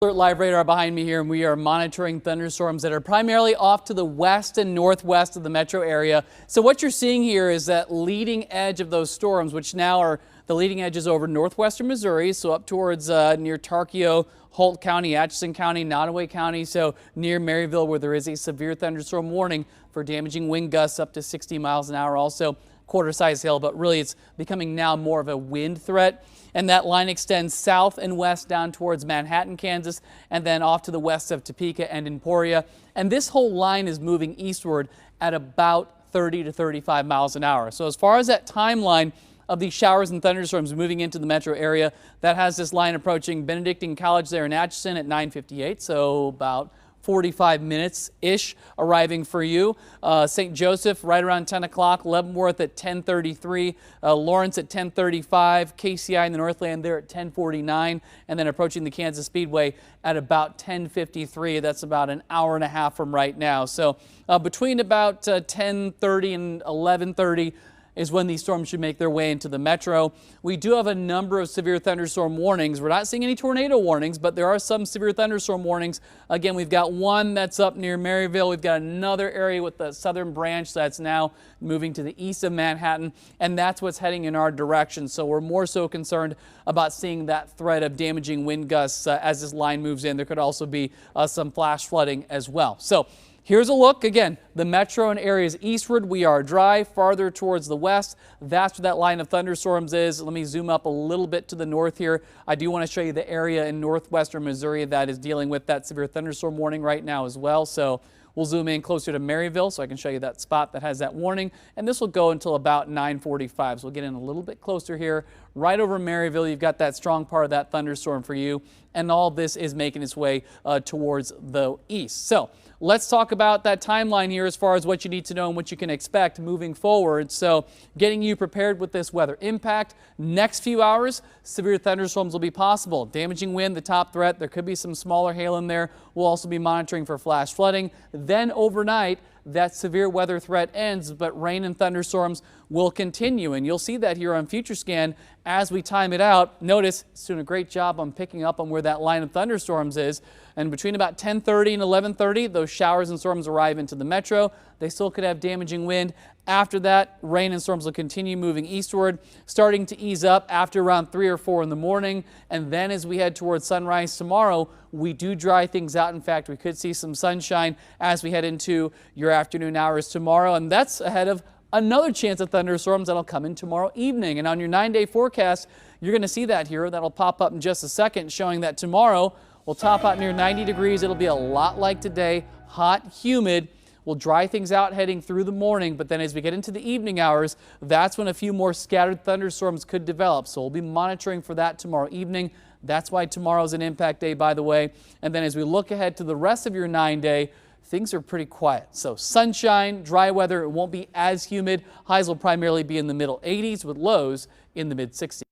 Alert Live radar behind me here, and we are monitoring thunderstorms that are primarily off to the west and northwest of the metro area. So what you're seeing here is that leading edge of those storms, which now are the leading edges over northwestern Missouri, so up towards near Tarkio, Holt County, Atchison County, Nottoway County, so near Maryville, where there is a severe thunderstorm warning for damaging wind gusts up to 60 miles an hour. Also quarter-size hail, but really it's becoming now more of a wind threat. And that line extends south and west down towards Manhattan, Kansas, and then off to the west of Topeka and Emporia. And this whole line is moving eastward at about 30 to 35 miles an hour. So as far as that timeline of these showers and thunderstorms moving into the metro area, that has this line approaching Benedictine College there in Atchison at 9:58, so about 45 minutes-ish arriving for you. St. Joseph right around 10 o'clock, Leavenworth at 10:33, Lawrence at 10:35, KCI in the Northland there at 10:49, and then approaching the Kansas Speedway at about 10:53. That's about an hour and a half from right now. So between about 10:30 and 11:30 is when these storms should make their way into the metro. We do have a number of severe thunderstorm warnings. We're not seeing any tornado warnings, but there are some severe thunderstorm warnings. Again, we've got one that's up near Maryville. We've got another area with the southern branch that's now moving to the east of Manhattan, and that's what's heading in our direction. So we're more so concerned about seeing that threat of damaging wind gusts as this line moves in. There could also be some flash flooding as well. So here's a look. Again, the metro and areas eastward, we are dry. Farther towards the west, that's where that line of thunderstorms is. Let me zoom up a little bit to the north here. I do want to show you the area in northwestern Missouri that is dealing with that severe thunderstorm warning right now as well. So we'll zoom in closer to Maryville so I can show you that spot that has that warning. And this will go until about 9:45. So we'll get in a little bit closer here. Right over Maryville, you've got that strong part of that thunderstorm for you. And all this is making its way towards the east. So let's talk about that timeline here as far as what you need to know and what you can expect moving forward. So getting you prepared with this weather impact. Next few hours, severe thunderstorms will be possible. Damaging wind, the top threat. There could be some smaller hail in there. We'll also be monitoring for flash flooding. Then overnight, that severe weather threat ends, but rain and thunderstorms will continue. And you'll see that here on FutureScan as we time it out. Notice it's doing a great job on picking up on where that line of thunderstorms is. And between about 10:30 and 11:30, those showers and storms arrive into the metro. They still could have damaging wind. After that, rain and storms will continue moving eastward, starting to ease up after around 3 or 4 in the morning. And then as we head towards sunrise tomorrow, we do dry things out. In fact, we could see some sunshine as we head into your afternoon hours tomorrow. And that's ahead of another chance of thunderstorms that'll come in tomorrow evening. And on your 9-day forecast, you're going to see that here. That'll pop up in just a second, showing that tomorrow will top out near 90 degrees. It'll be a lot like today, hot, humid. We'll dry things out heading through the morning, but then as we get into the evening hours, that's when a few more scattered thunderstorms could develop. So we'll be monitoring for that tomorrow evening. That's why tomorrow's an impact day, by the way. And then as we look ahead to the rest of your 9-day, things are pretty quiet. So sunshine, dry weather, it won't be as humid. Highs will primarily be in the middle 80s with lows in the mid 60s.